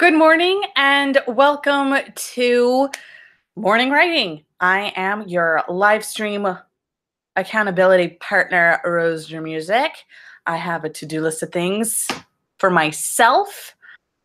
Good morning and welcome to Morning Writing. I am your live stream accountability partner, Rose Your Music. I have a to-do list of things for myself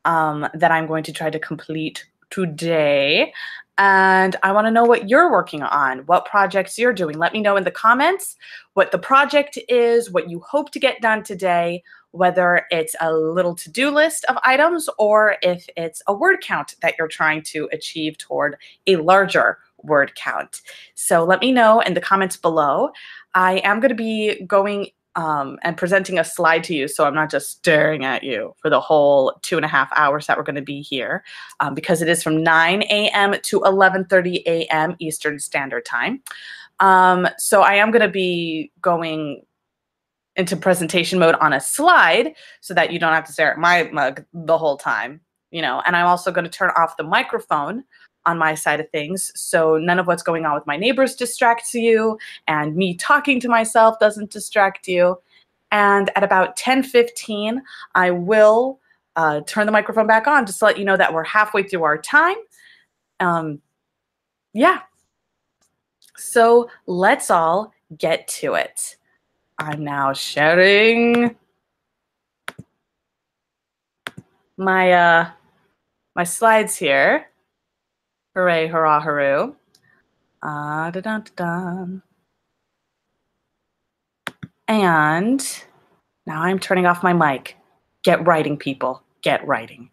that I'm going to try to complete today. And I want to know what you're working on, what projects you're doing. Let me know in the comments what the project is, what you hope to get done today, whether it's a little to-do list of items or if it's a word count that you're trying to achieve toward a larger word count. So let me know in the comments below. I am going to be going and presenting a slide to you, so I'm not just staring at you for the whole 2.5 hours that we're going to be here, because it is from 9 a.m. to 11:30 a.m. Eastern Standard Time. So I am going to be going into presentation mode on a slide so that you don't have to stare at my mug the whole time, and I'm also going to turn off the microphone on my side of things so none of what's going on with my neighbors distracts you and me talking to myself doesn't distract you. And at about 10:15, I will turn the microphone back on just to let you know that we're halfway through our time. Yeah, so let's all get to it. I'm now sharing my my slides here. Hooray, hurrah, hurroo. Da-dun-dun-dun. And now I'm turning off my mic. Get writing, people. Get writing.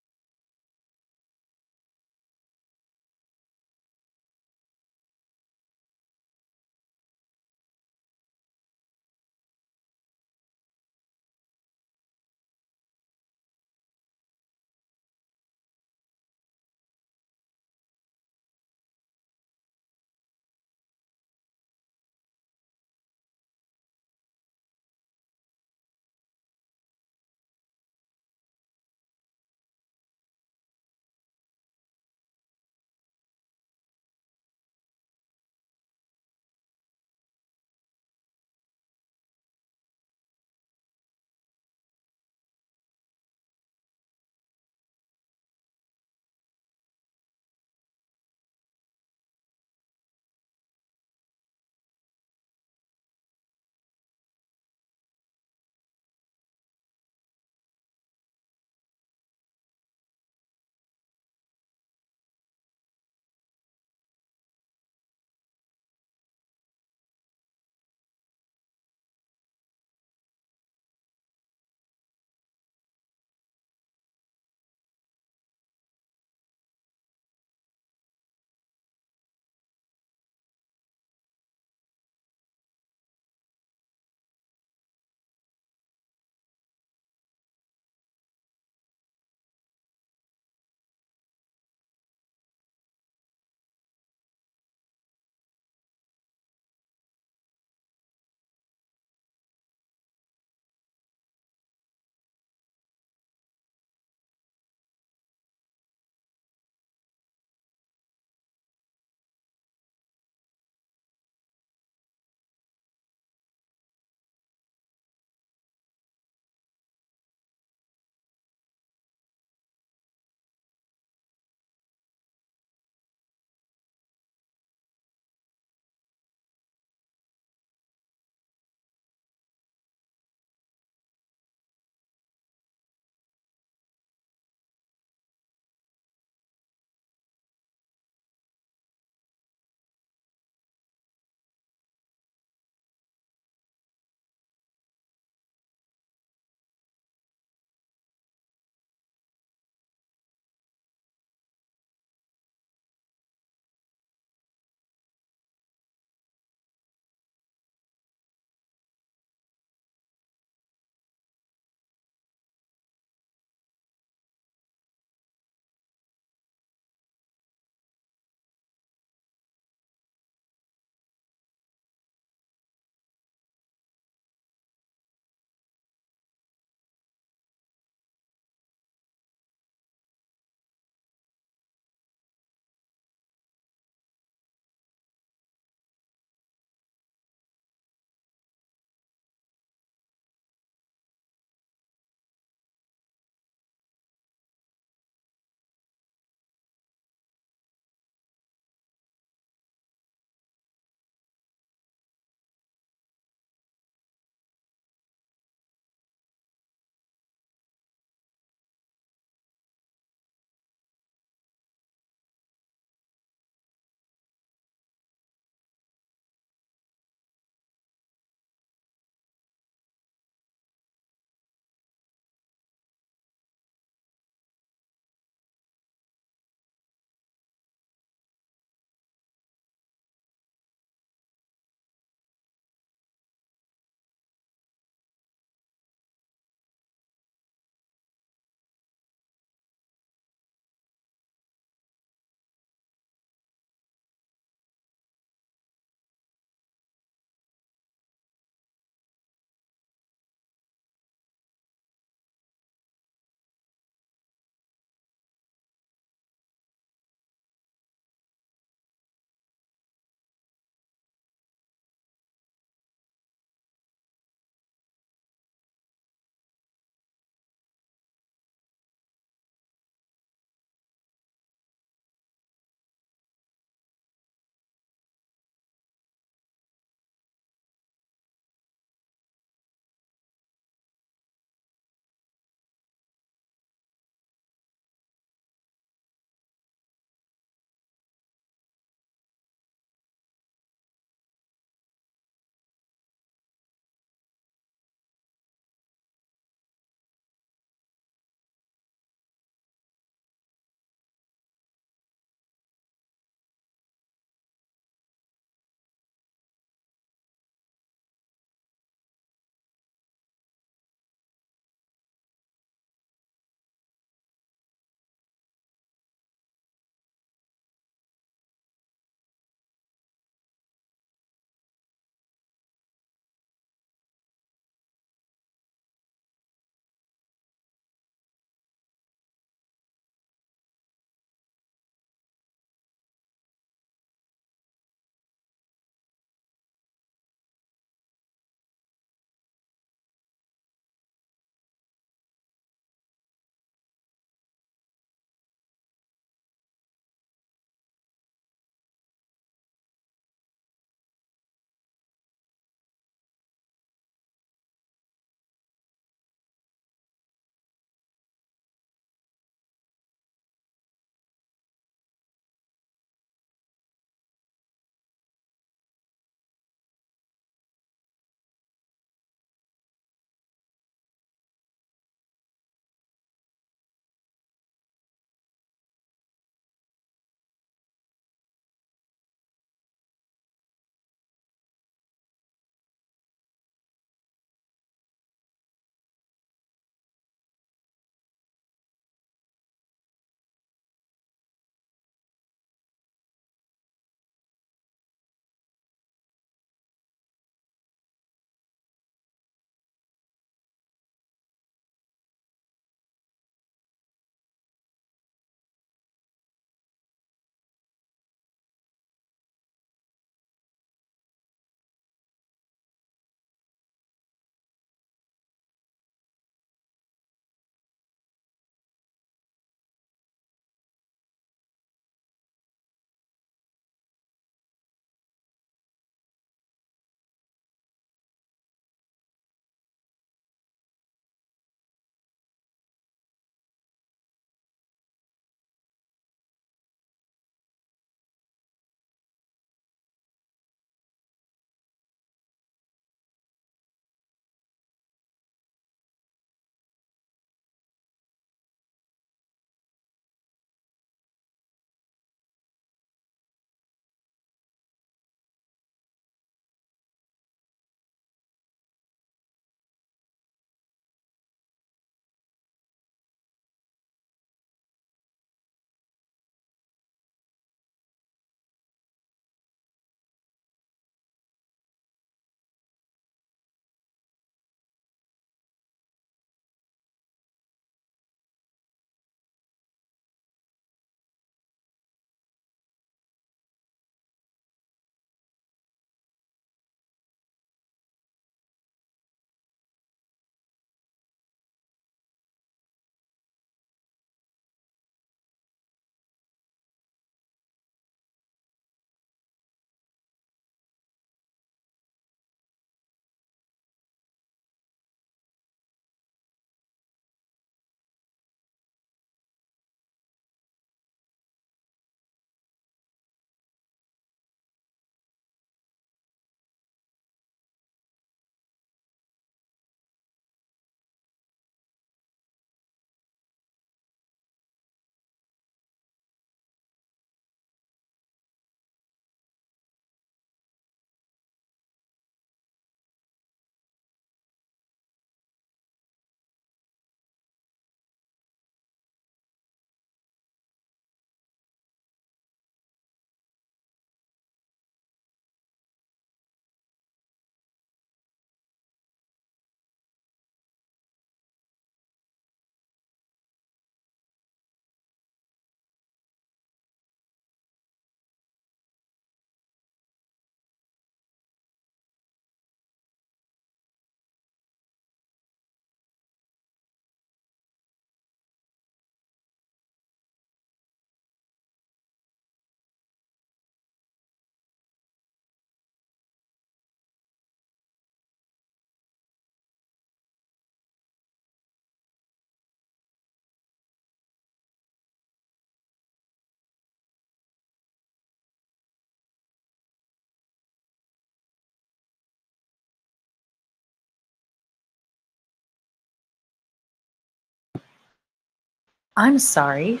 I'm sorry.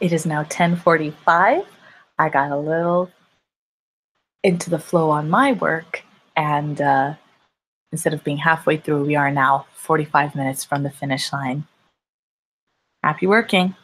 It is now 10:45. I got a little into the flow on my work, and instead of being halfway through, we are now 45 minutes from the finish line. Happy working.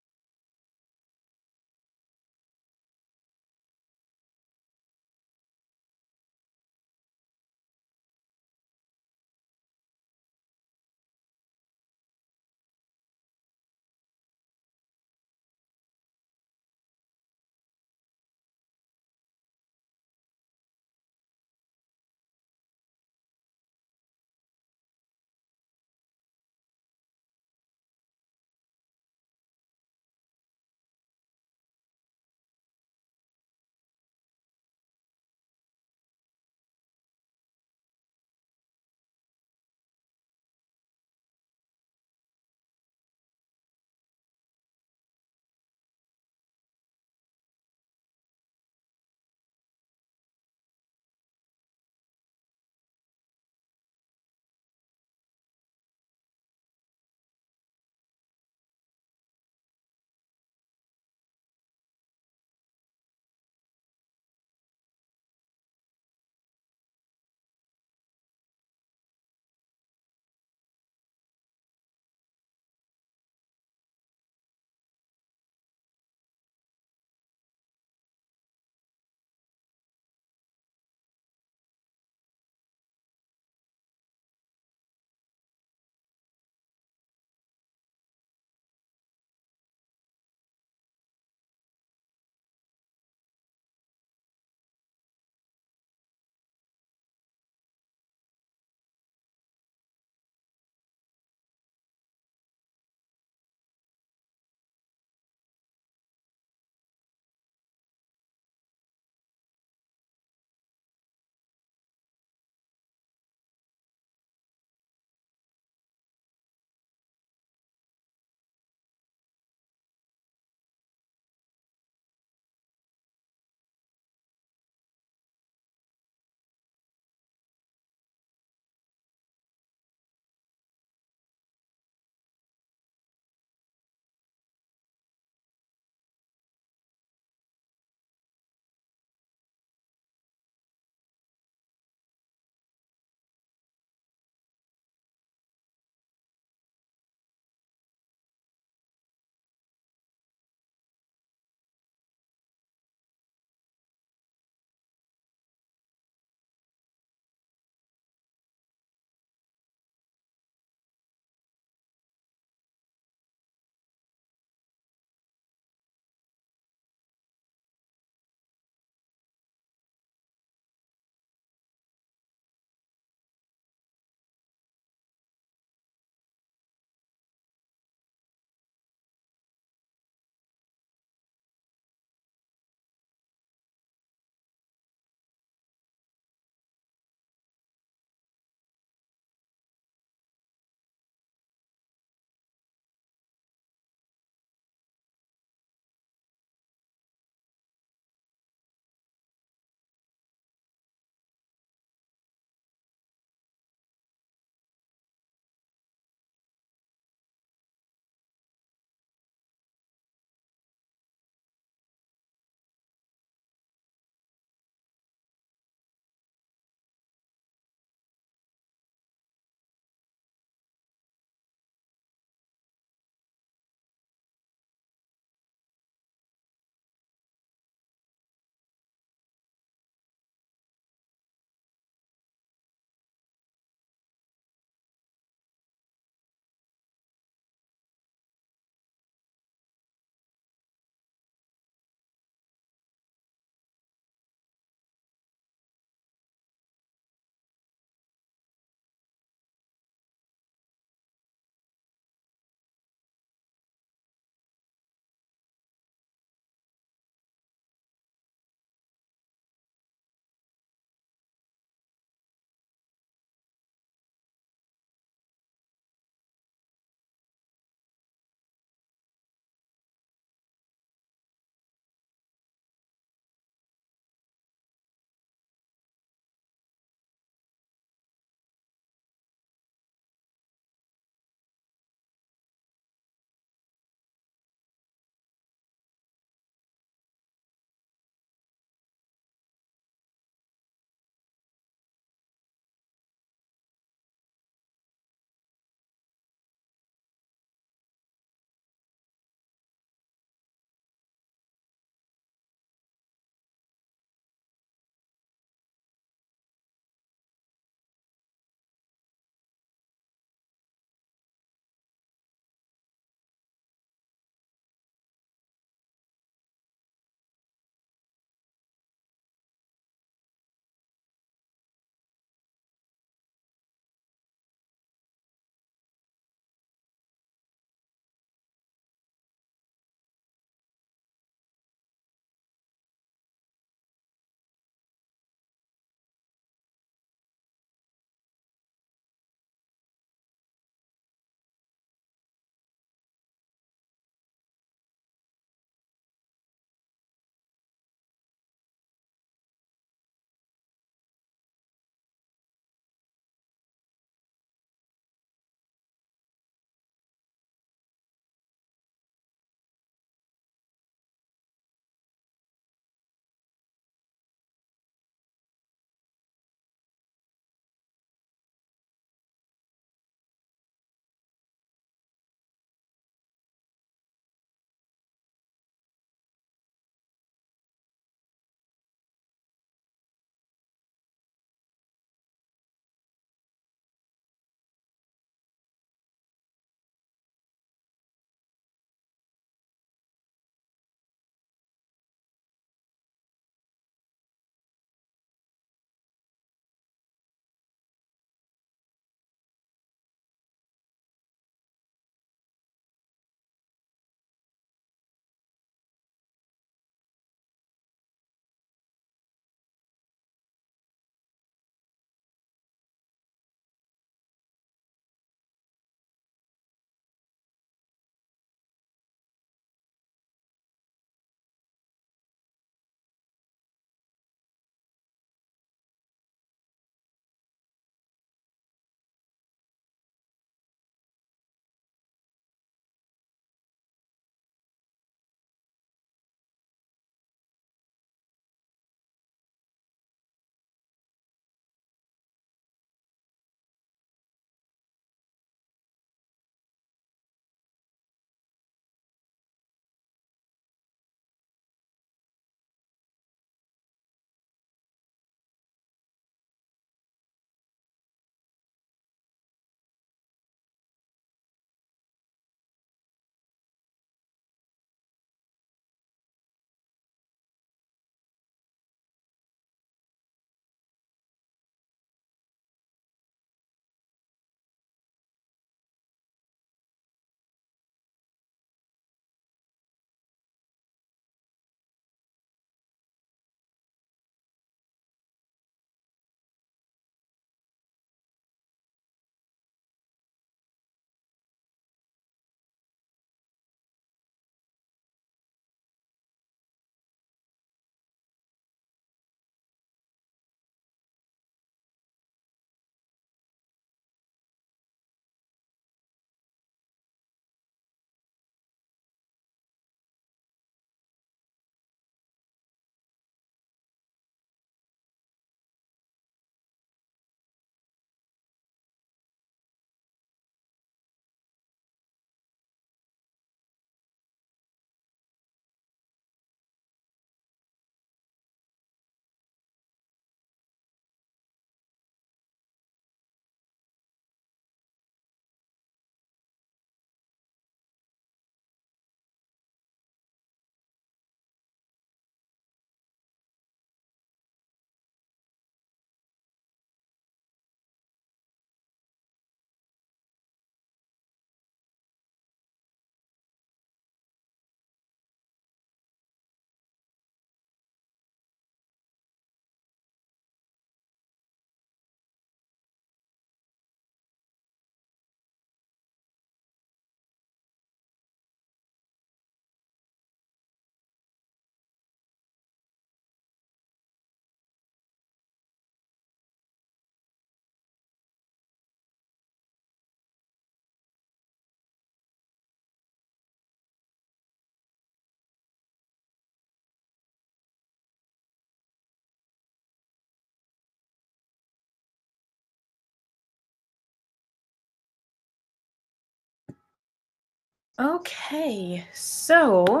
Okay, so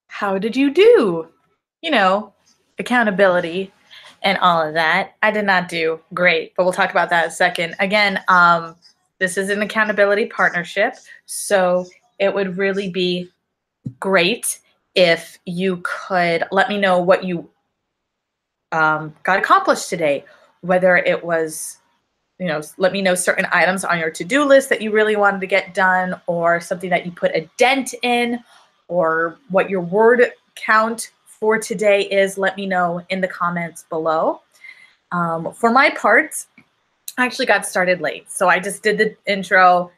how did you do? You know, accountability and all of that. I did not do great, but we'll talk about that in a second. Again, this is an accountability partnership, so it would really be great if you could let me know what you got accomplished today, whether it was, let me know certain items on your to-do list that you really wanted to get done, or something that you put a dent in, or what your word count for today is. Let me know in the comments below. For my part, I actually got started late. So I just did the intro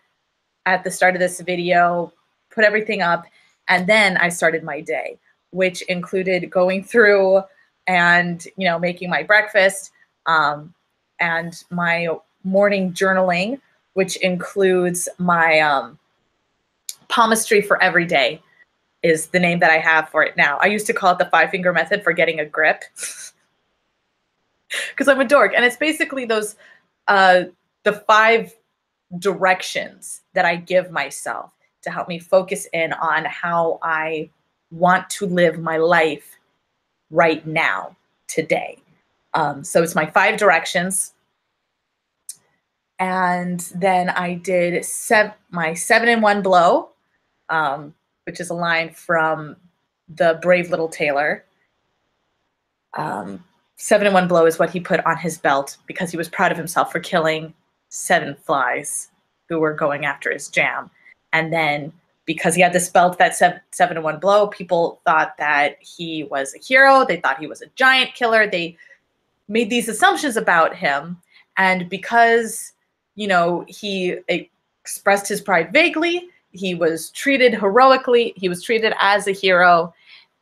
at the start of this video, put everything up, and then I started my day, which included going through and, making my breakfast, and my morning journaling, which includes my palmistry for every day is the name that I have for it now. I used to call it the 5-finger method for getting a grip because I'm a dork. And it's basically those, the 5 directions that I give myself to help me focus in on how I want to live my life right now, today. So it's my 5 directions. And then I did my 7-in-1 blow, which is a line from The Brave Little Tailor. 7-in-1 blow is what he put on his belt because he was proud of himself for killing 7 flies who were going after his jam. And then because he had this belt that said 7-in-1 blow, people thought that he was a hero. They thought he was a giant killer. They made these assumptions about him. And because, he expressed his pride vaguely, he was treated heroically. He was treated as a hero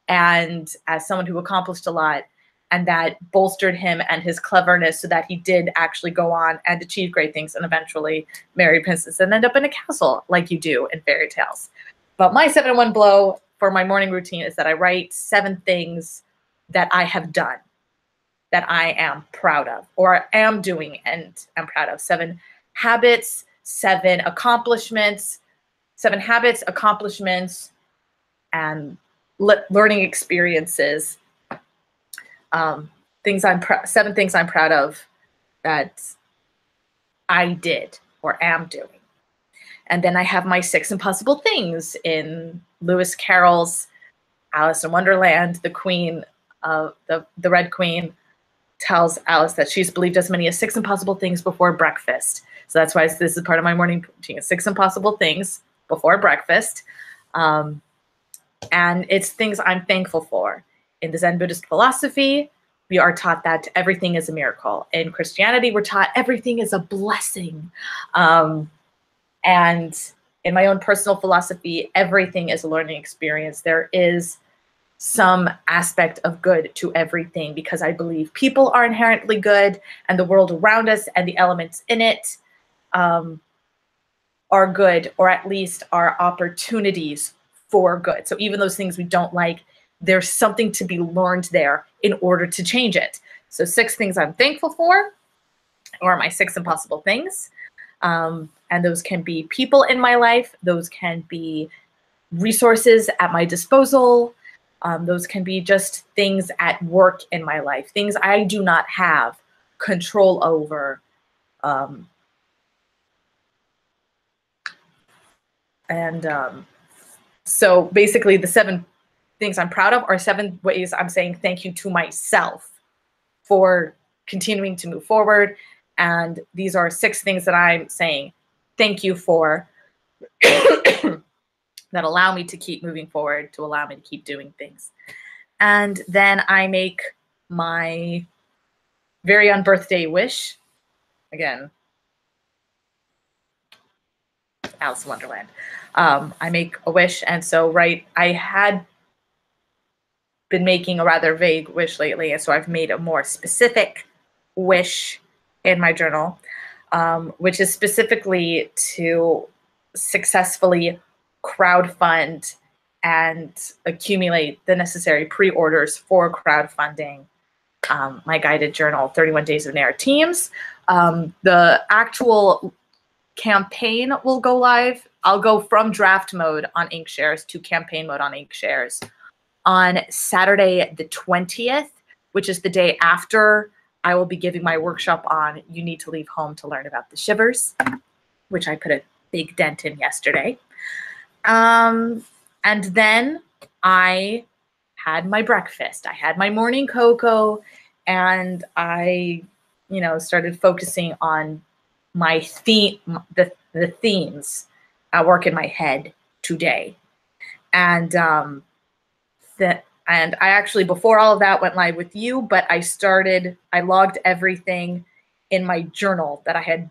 and as someone who accomplished a lot. And that bolstered him and his cleverness so that he did actually go on and achieve great things and eventually marry a princess and end up in a castle like you do in fairy tales. But my 7-in-1 blow for my morning routine is that I write 7 things that I have done that I am proud of or am doing and I'm proud of. 7 habits, 7 accomplishments, 7 habits, accomplishments, and learning experiences. 7 things I'm proud of that I did or am doing. And then I have my 6 impossible things in Lewis Carroll's Alice in Wonderland. The queen of the Red Queen tells Alice that she's believed as many as 6 impossible things before breakfast. So that's why this is part of my morning routine, 6 impossible things before breakfast. And it's things I'm thankful for. In the Zen Buddhist philosophy, we are taught that everything is a miracle. In Christianity, we're taught everything is a blessing. And in my own personal philosophy, everything is a learning experience. There is some aspect of good to everything because I believe people are inherently good and the world around us and the elements in it are good, or at least are opportunities for good. So even those things we don't like, there's something to be learned there in order to change it. So 6 things I'm thankful for, or my 6 impossible things. And those can be people in my life. Those can be resources at my disposal. Those can be just things at work in my life, things I do not have control over. So basically the 7 things I'm proud of are 7 ways I'm saying thank you to myself for continuing to move forward. And these are 6 things that I'm saying thank you for that allow me to keep moving forward, to allow me to keep doing things. And then I make my very unbirthday wish. Again, Alice in Wonderland. I make a wish. And so, I had been making a rather vague wish lately. And so I've made a more specific wish in my journal, which is specifically to successfully crowdfund and accumulate the necessary pre-orders for crowdfunding my guided journal, 31 Days of Narratemes. The actual campaign will go live. I'll go from draft mode on Inkshares to campaign mode on Inkshares on Saturday the 20th, which is the day after I will be giving my workshop on You Need to Leave Home to Learn About the Shivers, which I put a big dent in yesterday. And then I had my breakfast. I had my morning cocoa, and I, started focusing on my theme, the themes that work in my head today. And and I actually, before all of that, went live with you, but I logged everything in my journal that I had.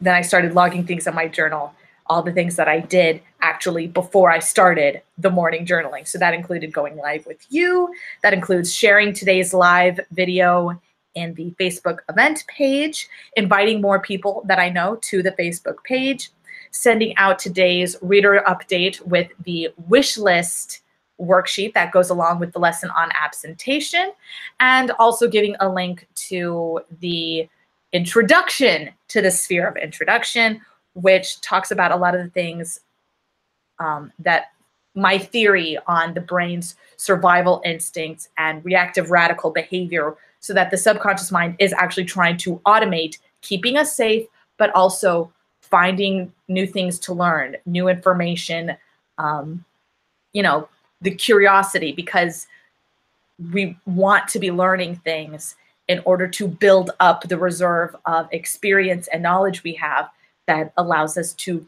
Then I started logging things in my journal, all the things that I did actually before I started the morning journaling. So that included going live with you. That includes sharing today's live video in the Facebook event page, inviting more people that I know to the Facebook page, sending out today's reader update with the wish list worksheet that goes along with the lesson on absentation, and also giving a link to the introduction to the sphere of introduction, which talks about a lot of the things that my theory on the brain's survival instincts and reactive radical behavior, so that the subconscious mind is actually trying to automate keeping us safe, but also finding new things to learn, new information, the curiosity, because we want to be learning things in order to build up the reserve of experience and knowledge we have that allows us to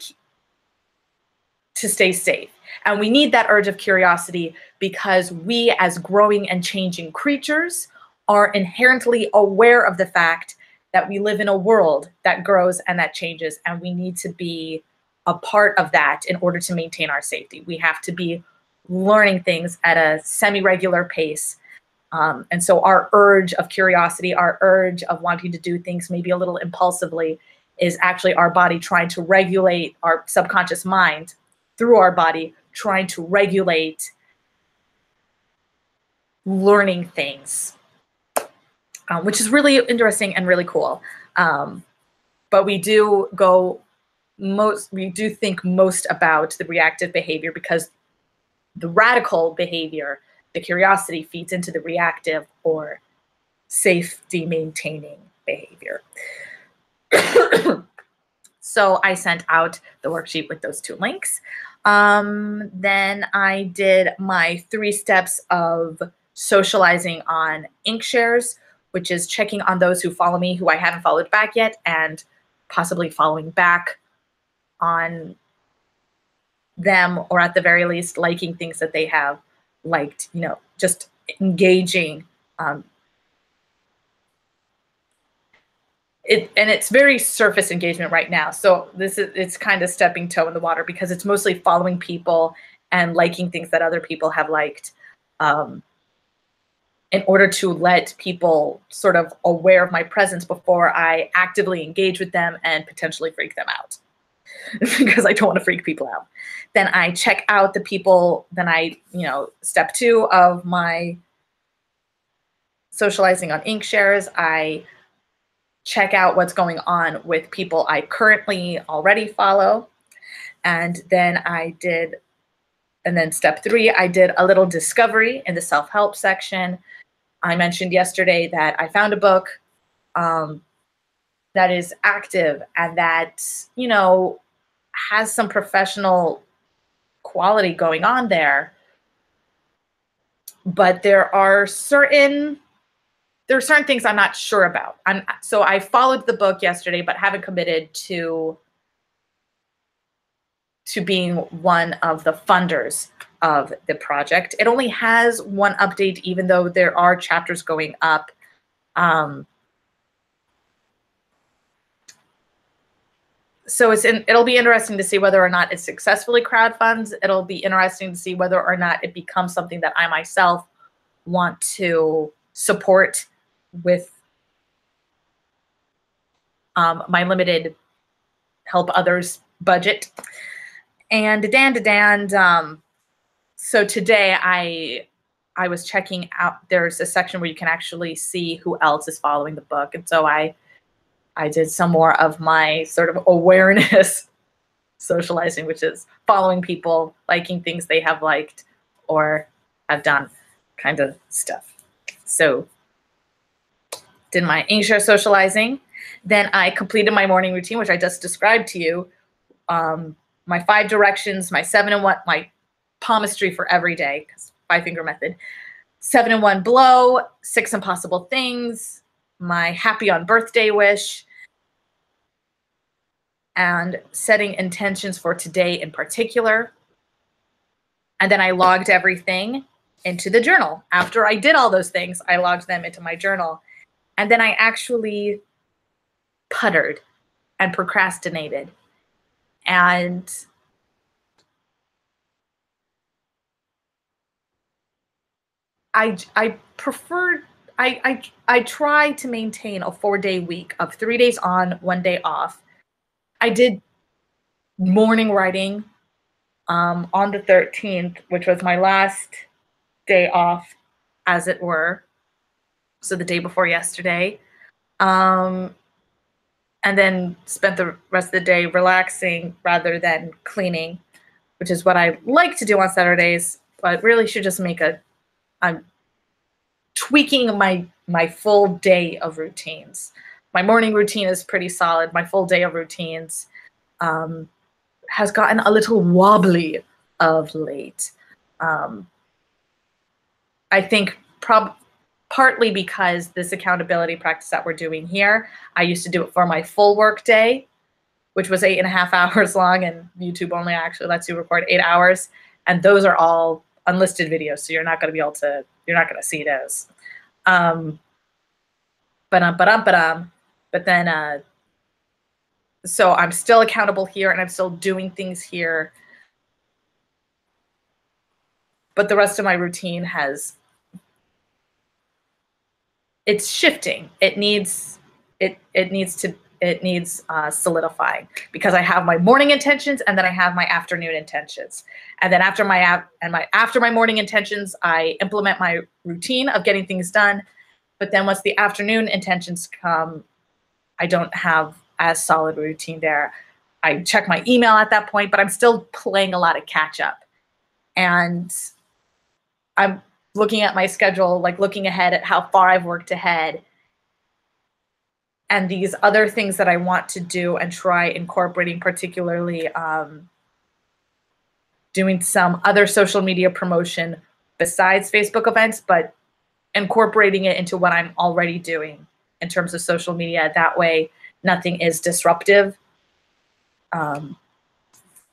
stay safe. And we need that urge of curiosity because we, as growing and changing creatures, are inherently aware of the fact that we live in a world that grows and that changes, and we need to be a part of that in order to maintain our safety. We have to be learning things at a semi-regular pace. And so our urge of curiosity, our urge of wanting to do things maybe a little impulsively, is actually our body trying to regulate, our subconscious mind through our body trying to regulate learning things, which is really interesting and really cool. But we do think most about the reactive behavior, because the radical behavior, the curiosity, feeds into the reactive or safety maintaining behavior. So I sent out the worksheet with those two links. Then I did my 3 steps of socializing on Inkshares, which is checking on those who follow me who I haven't followed back yet, and possibly following back on them, or at the very least liking things that they have liked, just engaging. It's very surface engagement right now. So it's kind of stepping toe in the water, because it's mostly following people and liking things that other people have liked, in order to let people sort of aware of my presence before I actively engage with them and potentially freak them out. Because I don't want to freak people out. Then I check out the people, step 2 of my socializing on Inkshares, I check out what's going on with people I currently already follow. And then step 3, I did a little discovery in the self-help section. I mentioned yesterday that I found a book that is active and that, has some professional quality going on there. But there are certain things I'm not sure about. So I followed the book yesterday, but haven't committed to being one of the funders of the project. It only has 1 update, even though there are chapters going up. So it'll be interesting to see whether or not it successfully crowdfunds. It'll be interesting to see whether or not it becomes something that I myself want to support with my limited help others budget. And so today I I was checking out, there's a section where you can actually see who else is following the book. And so I did some more of my sort of awareness socializing, which is following people, liking things they have liked or have done kind of stuff. So did my anxious socializing. Then I completed my morning routine, which I just described to you. My 5 directions, my 7-in-1, my palmistry for every day, 5-finger method, 7-in-1 blow, 6 impossible things, my happy on birthday wish, and setting intentions for today in particular. And then I logged everything into the journal. After I did all those things, I logged them into my journal. And then I actually puttered and procrastinated. And I preferred, I try to maintain a 4-day week of 3 days on, 1 day off. I did morning writing on the 13th, which was my last day off, as it were. So the day before yesterday. And then spent the rest of the day relaxing rather than cleaning, which is what I like to do on Saturdays, but really should just make I'm tweaking my full day of routines. My morning routine is pretty solid. My full day of routines has gotten a little wobbly of late. I think partly because this accountability practice that we're doing here, I used to do it for my full work day, which was 8.5 hours long, and YouTube only actually lets you record 8 hours. And those are all unlisted videos, so you're not going to be able to, you're not going to see those. But then, so I'm still accountable here and I'm still doing things here. But the rest of my routine it's shifting. It needs solidifying, because I have my morning intentions and then I have my afternoon intentions. And then after my morning intentions, I implement my routine of getting things done. But then once the afternoon intentions come, I don't have as solid a routine there. I check my email at that point, but I'm still playing a lot of catch up. And I'm looking at my schedule, like looking ahead at how far I've worked ahead, and these other things that I want to do and try incorporating, particularly doing some other social media promotion besides Facebook events, but incorporating it into what I'm already doing in terms of social media. That way, nothing is disruptive.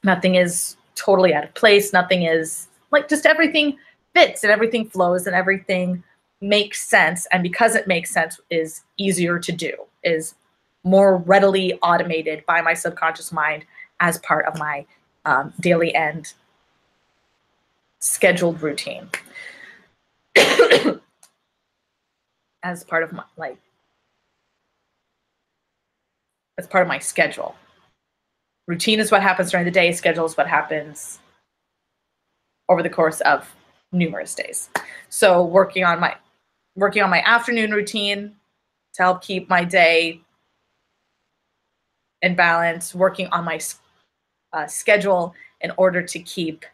Nothing is totally out of place. Nothing is like, just everything fits and everything flows and everything makes sense. And because it makes sense, is easier to do, is more readily automated by my subconscious mind as part of my daily end scheduled routine. As part of my as part of my schedule. Routine is what happens during the day. Schedule is what happens over the course of numerous days. So working on my afternoon routine to help keep my day in balance, working on my schedule in order to keep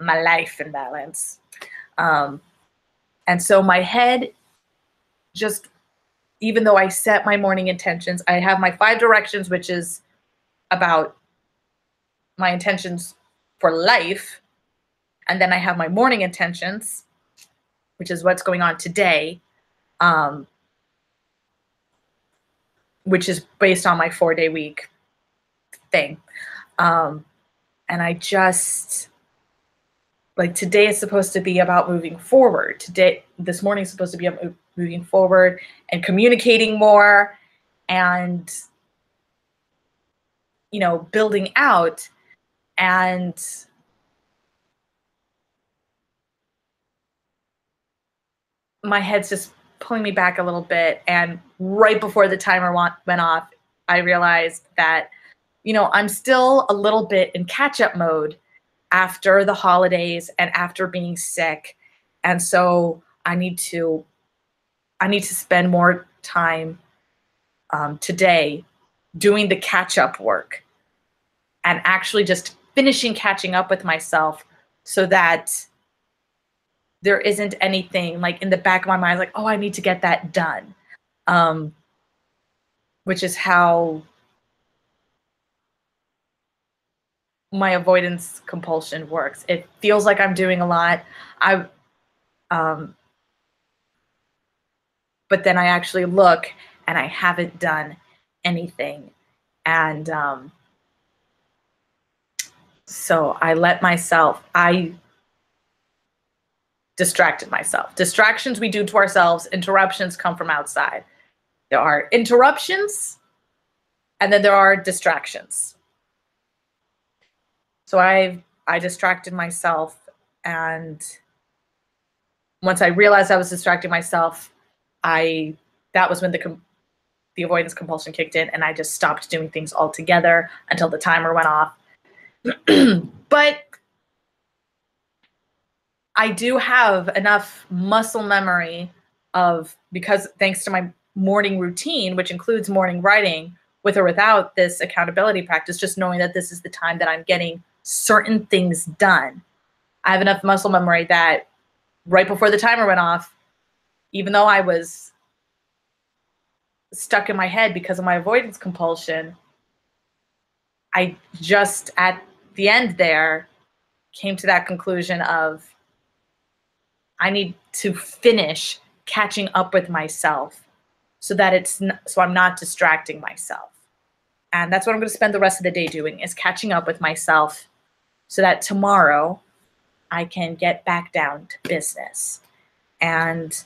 my life in balance. And so my head, just, even though I set my morning intentions, I have my 5 directions, which is about my intentions for life. And then I have my morning intentions, which is what's going on today, which is based on my 4-day week thing. And I just, like, today is supposed to be about moving forward. This morning is supposed to be about moving forward and communicating more and, you know, building out. And my head's just pulling me back a little bit. And right before the timer went off, I realized that, you know, I'm still a little bit in catch-up mode after the holidays and after being sick. And so I need to spend more time today doing the catch-up work and actually just finishing catching up with myself, so that there isn't anything like in the back of my mind like, oh, I need to get that done. Which is how my avoidance compulsion works. It feels like I'm doing a lot. But then I actually look and I haven't done anything. And so I distracted myself. Distractions we do to ourselves, interruptions come from outside. There are interruptions and then there are distractions. So I distracted myself, and once I realized I was distracting myself, that was when the avoidance compulsion kicked in, and I just stopped doing things altogether until the timer went off. But I do have enough muscle memory because thanks to my morning routine, which includes morning writing, with or without this accountability practice, just knowing that this is the time that I'm getting certain things done. I have enough muscle memory that right before the timer went off, even though I was stuck in my head because of my avoidance compulsion, I just at the end there came to that conclusion of I need to finish catching up with myself so that so I'm not distracting myself. And that's what I'm going to spend the rest of the day doing, is catching up with myself so that tomorrow I can get back down to business. And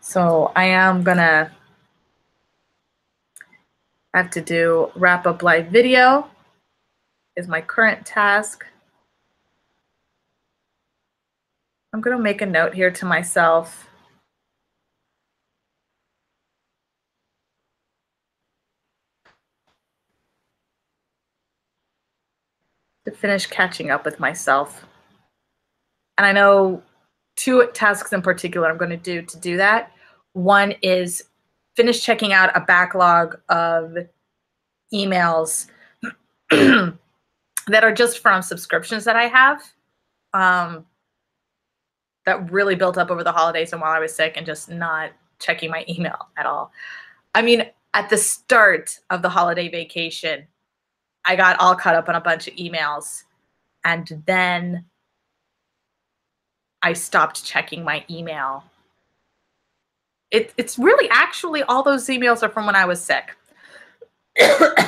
so I am going to have to do wrap up live video is my current task. I'm going to make a note here to myself. To finish catching up with myself. And I know 2 tasks in particular I'm going to do that. One is finish checking out a backlog of emails that are just from subscriptions that I have that really built up over the holidays and while I was sick, and just not checking my email at all. I mean, at the start of the holiday vacation, I got all caught up on a bunch of emails, and then I stopped checking my email. It's really actually all those emails are from when I was sick.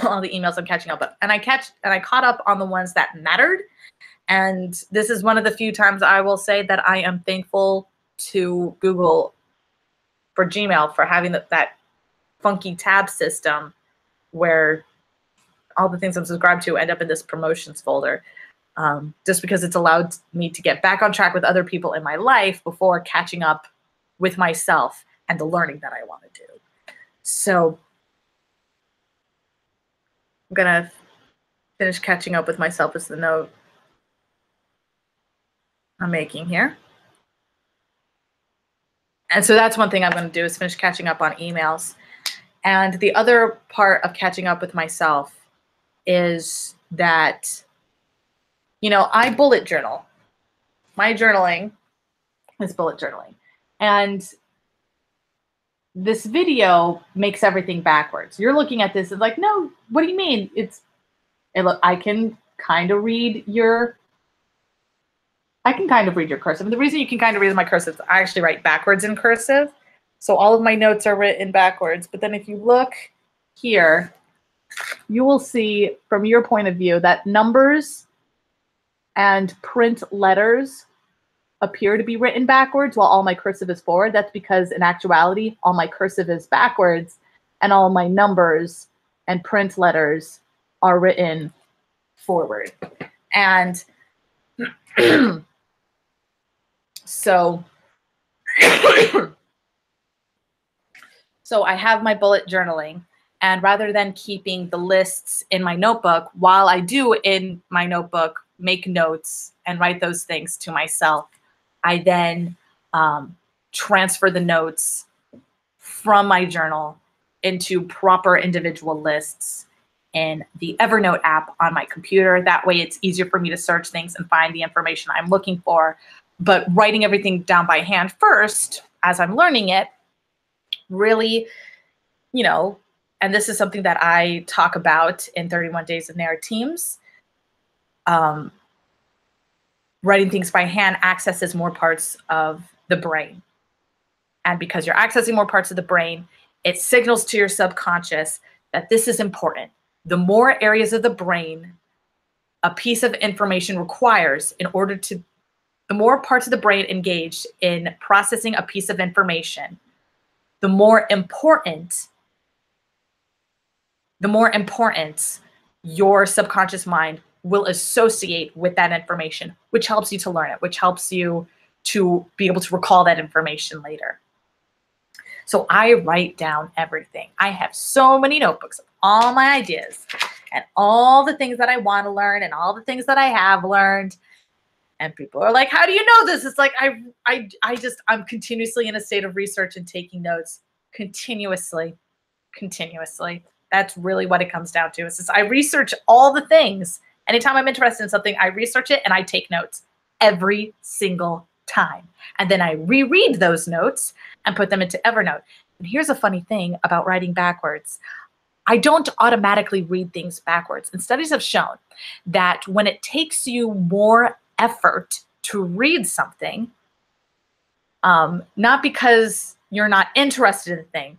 All the emails I'm catching up on. And I caught up on the ones that mattered. And this is one of the few times I will say that I am thankful to Google for Gmail for having that funky tab system where all the things I'm subscribed to end up in this promotions folder. Just because it's allowed me to get back on track with other people in my life before catching up with myself and the learning that I want to do. So I'm going to finish catching up with myself is the note I'm making here. And so that's one thing I'm going to do, is finish catching up on emails. And the other part of catching up with myself is that, you know, I bullet journal. My journaling is bullet journaling. And this video makes everything backwards. You're looking at this and like, no, what do you mean? I can kind of read your cursive. And the reason you can kind of read my cursive is I actually write backwards in cursive. So all of my notes are written backwards. But then if you look here, you will see from your point of view that numbers and print letters appear to be written backwards while all my cursive is forward. That's because in actuality, all my cursive is backwards and all my numbers and print letters are written forward. And so I have my bullet journaling, And rather than keeping the lists in my notebook, while I do in my notebook make notes and write those things to myself, I then transfer the notes from my journal into proper individual lists in the Evernote app on my computer. That way it's easier for me to search things and find the information I'm looking for. But writing everything down by hand first, as I'm learning it, really, and this is something that I talk about in 31 Days of Narratemes, writing things by hand accesses more parts of the brain. And because you're accessing more parts of the brain, it signals to your subconscious that this is important. The more areas of the brain a piece of information requires the more parts of the brain engaged in processing a piece of information, the more important your subconscious mind will associate with that information, which helps you to learn it, which helps you to be able to recall that information later. So I write down everything. I have so many notebooks of all my ideas and all the things that I want to learn and all the things that I have learned. And people are like, how do you know this? It's like, I'm continuously in a state of research and taking notes continuously. That's really what it comes down to. It's just, I research all the things. Anytime I'm interested in something, I research it and I take notes every single time. And then I reread those notes and put them into Evernote. And here's a funny thing about writing backwards. I don't automatically read things backwards. And studies have shown that when it takes you more effort to read something, not because you're not interested in the thing,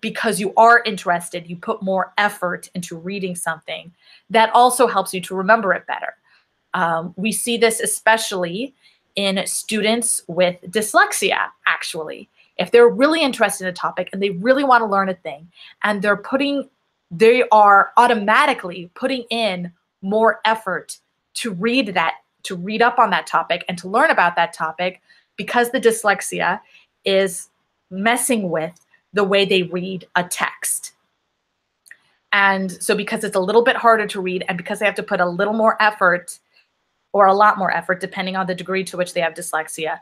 because you are interested, you put more effort into reading something, that also helps you to remember it better. We see this especially in students with dyslexia, actually. If they're really interested in a topic and they really want to learn a thing, and they are automatically putting in more effort to read up on that topic and to learn about that topic, because the dyslexia is messing with the way they read a text. And so because it's a little bit harder to read, and because they have to put a little more effort, or a lot more effort, depending on the degree to which they have dyslexia,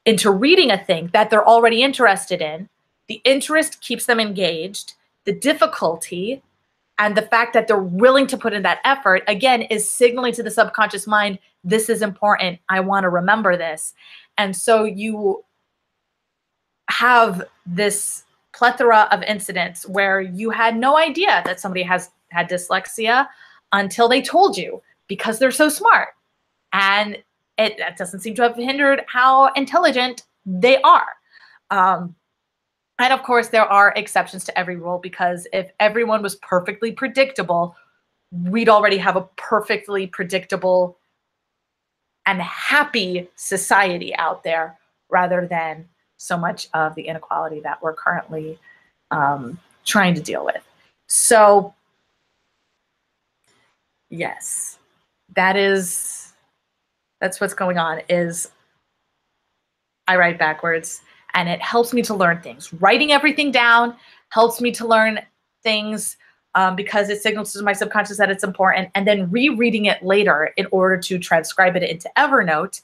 into reading a thing that they're already interested in, the interest keeps them engaged. The difficulty and the fact that they're willing to put in that effort, again, is signaling to the subconscious mind, this is important. I want to remember this. And so you have this plethora of incidents where you had no idea that somebody had dyslexia until they told you, because they're so smart. And that doesn't seem to have hindered how intelligent they are. And of course, there are exceptions to every rule, because if everyone was perfectly predictable, we'd already have a perfectly predictable and happy society out there, rather than so much of the inequality that we're currently trying to deal with. So, yes, that's what's going on. Is I write backwards, and it helps me to learn things. Writing everything down helps me to learn things because it signals to my subconscious that it's important, and then rereading it later in order to transcribe it into Evernote,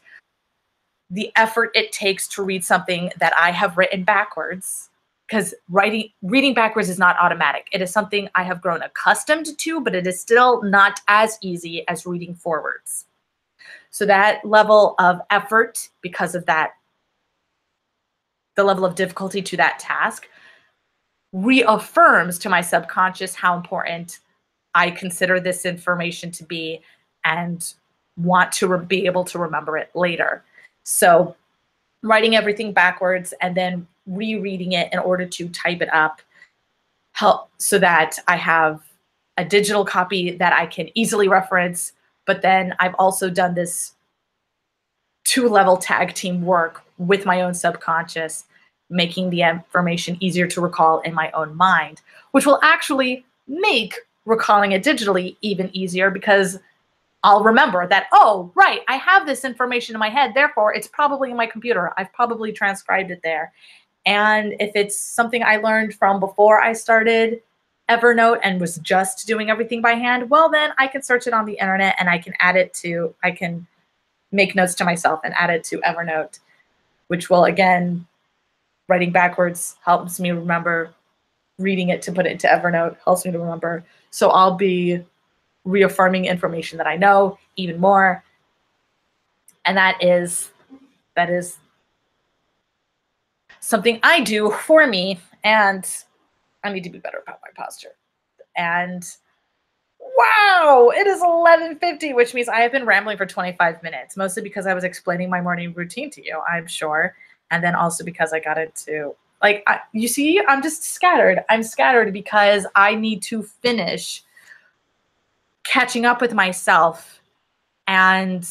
the effort it takes to read something that I have written backwards, because reading backwards is not automatic. It is something I have grown accustomed to, but it is still not as easy as reading forwards. So that level of effort, because of that, the level of difficulty to that task, reaffirms to my subconscious how important I consider this information to be, and want to be able to remember it later. So writing everything backwards and then rereading it in order to type it up so that I have a digital copy that I can easily reference. But then I've also done this 2-level tag team work with my own subconscious, making the information easier to recall in my own mind, which will actually make recalling it digitally even easier, because I'll remember that, oh, right, I have this information in my head, therefore it's probably in my computer. I've probably transcribed it there. And if it's something I learned from before I started Evernote and was just doing everything by hand, well, then I can search it on the internet and I can make notes to myself and add it to Evernote, which will, again, writing backwards helps me remember. Reading it to put it into Evernote helps me to remember. So I'll be reaffirming information that I know even more. And that is something I do for me, and I need to be better about my posture. And wow, it is 11:50, which means I have been rambling for 25 minutes, mostly because I was explaining my morning routine to you, I'm sure. And then also because I got into, like, you see, I'm just scattered. I'm scattered because I need to finish catching up with myself and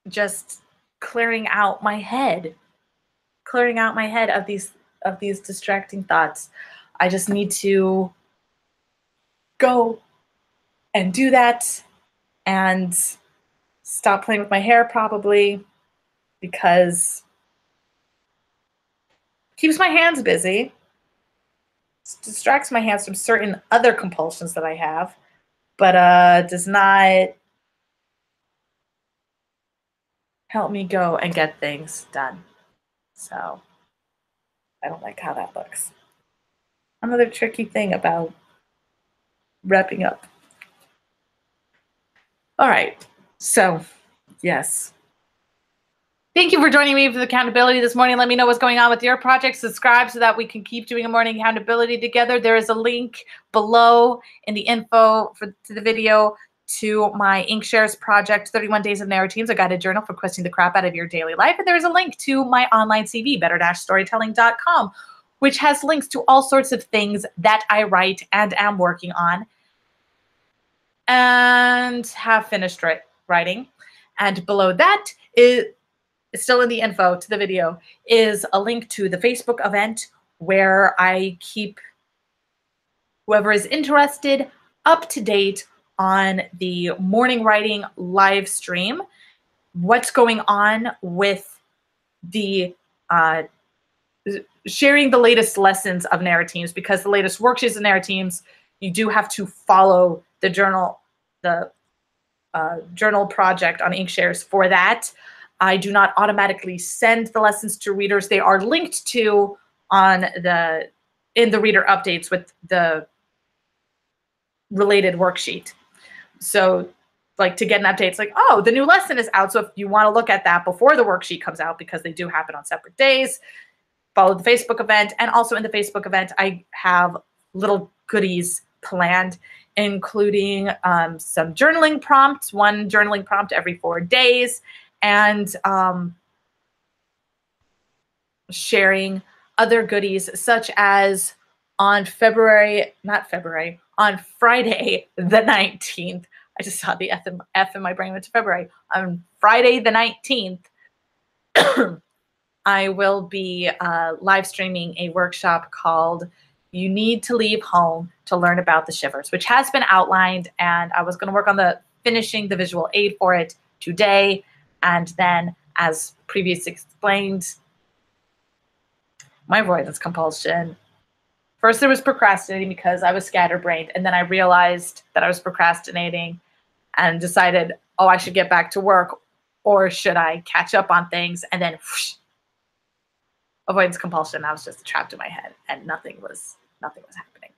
just clearing out my head of these distracting thoughts. I just need to go and do that and stop playing with my hair, probably, because it keeps my hands busy, distracts my hands from certain other compulsions that I have, but does not help me go and get things done. So I don't like how that looks. Another tricky thing about wrapping up. All right. So, yes. Thank you for joining me for the accountability this morning. Let me know what's going on with your project. Subscribe so that we can keep doing a morning accountability together. There is a link below in the info to the video to my InkShares project, 31 Days of Narratemes, a guided journal for questioning the crap out of your daily life. And there's a link to my online CV, better-storytelling.com, which has links to all sorts of things that I write and am working on and have finished writing. And below that is still in the info to the video is a link to the Facebook event where I keep whoever is interested up to date on the morning writing live stream, what's going on with the sharing the latest lessons of Narratemes, because the latest worksheets of Narratemes, you do have to follow the journal project on InkShares for that. I do not automatically send the lessons to readers. They are linked to in the reader updates with the related worksheet. So, like, to get an update, it's like, oh, the new lesson is out. So if you want to look at that before the worksheet comes out, because they do happen on separate days, follow the Facebook event. And also in the Facebook event, I have little goodies planned, including some journaling prompts, one journaling prompt every 4 days, and sharing other goodies, such as on Friday the 19th. I just saw the F in my brain went to February. On Friday the 19th, I will be live streaming a workshop called You Need to Leave Home to Learn About the Shivers, which has been outlined, and I was going to work on finishing the visual aid for it today. And then, as previously explained, my avoidance compulsion. First, there was procrastinating because I was scatterbrained, and then I realized that I was procrastinating and decided, oh, I should get back to work, or should I catch up on things? And then whoosh, avoidance compulsion. I was just trapped in my head, and nothing was happening.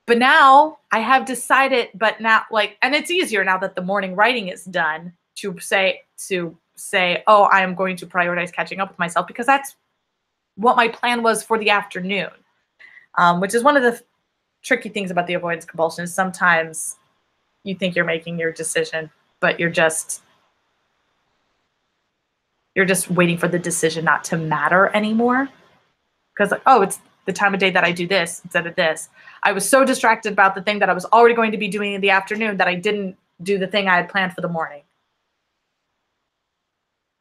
But now I have decided, and it's easier now that the morning writing is done to say, oh, I am going to prioritize catching up with myself, because that's what my plan was for the afternoon, which is one of the tricky things about the avoidance compulsion. Is sometimes you think you're making your decision, but you're just waiting for the decision not to matter anymore. Because, like, oh, it's the time of day that I do this instead of this. I was so distracted about the thing that I was already going to be doing in the afternoon that I didn't do the thing I had planned for the morning.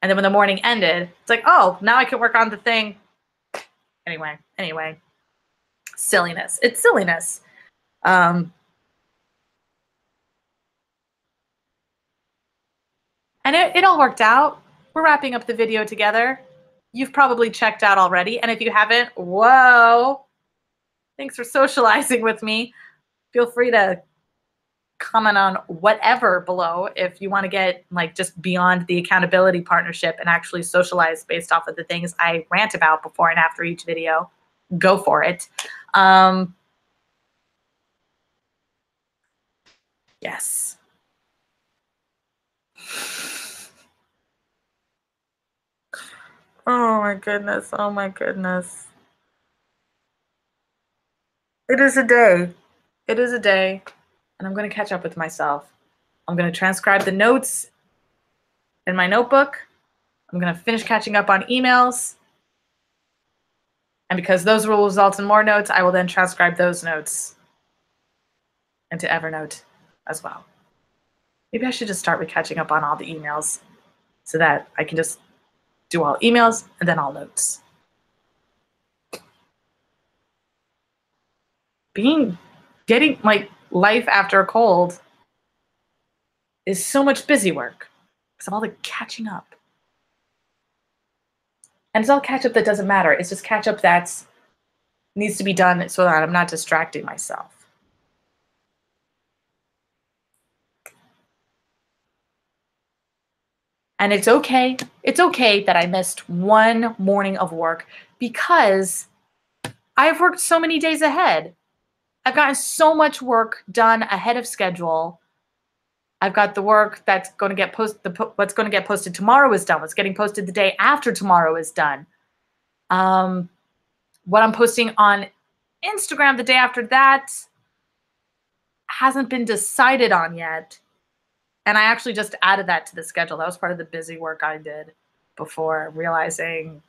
And then when the morning ended, it's like, oh, now I can work on the thing. Anyway, silliness. It's silliness. And it all worked out. We're wrapping up the video together. you've probably checked out already. And if you haven't, whoa, thanks for socializing with me. Feel free to comment on whatever below if you want to get like just beyond the accountability partnership and actually socialize based off of the things I rant about before and after each video. Go for it. Yes. Oh my goodness. Oh my goodness. It is a day. It is a day. And I'm going to catch up with myself. I'm going to transcribe the notes in my notebook. I'm going to finish catching up on emails. And because those will result in more notes, I will then transcribe those notes into Evernote as well. Maybe I should just start with catching up on all the emails so that I can just do all emails and then all notes. Getting like life after a cold is so much busy work because of all the catching up. And it's all catch up that doesn't matter. It's just catch up that needs to be done so that I'm not distracting myself. And it's okay. It's okay that I missed one morning of work because I've worked so many days ahead. I've gotten so much work done ahead of schedule. I've got the work that's going to get posted. What's going to get posted tomorrow is done. What's getting posted the day after tomorrow is done. What I'm posting on Instagram the day after that hasn't been decided on yet. And I actually just added that to the schedule. That was part of the busy work I did before realizing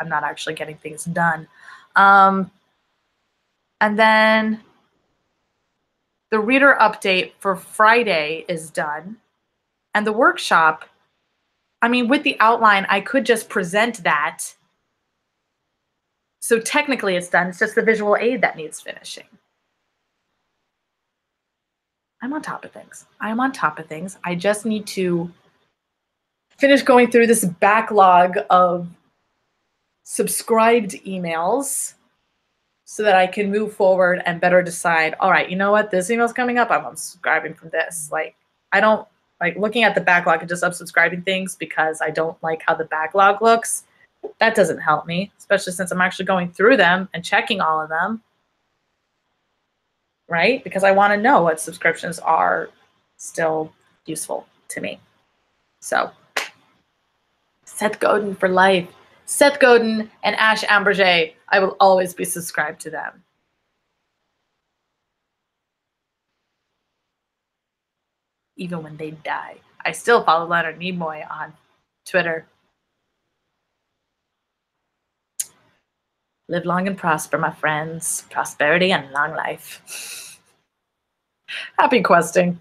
I'm not actually getting things done. And then the reader update for Friday is done. And the workshop, I mean, with the outline, I could just present that. So technically it's done. It's just the visual aid that needs finishing. I'm on top of things. I'm on top of things. I just need to finish going through this backlog of subscribed emails so that I can move forward and better decide, all right, you know what? This email's coming up. I'm unsubscribing from this. Like, I don't like looking at the backlog and just unsubscribing things because I don't like how the backlog looks. That doesn't help me, especially since I'm actually going through them and checking all of them. Right? Because I want to know what subscriptions are still useful to me. So, Seth Godin for life. Seth Godin and Ash Amberjay, I will always be subscribed to them. Even when they die. I still follow Leonard Nimoy on Twitter. Live long and prosper, my friends. Prosperity and long life. Happy questing.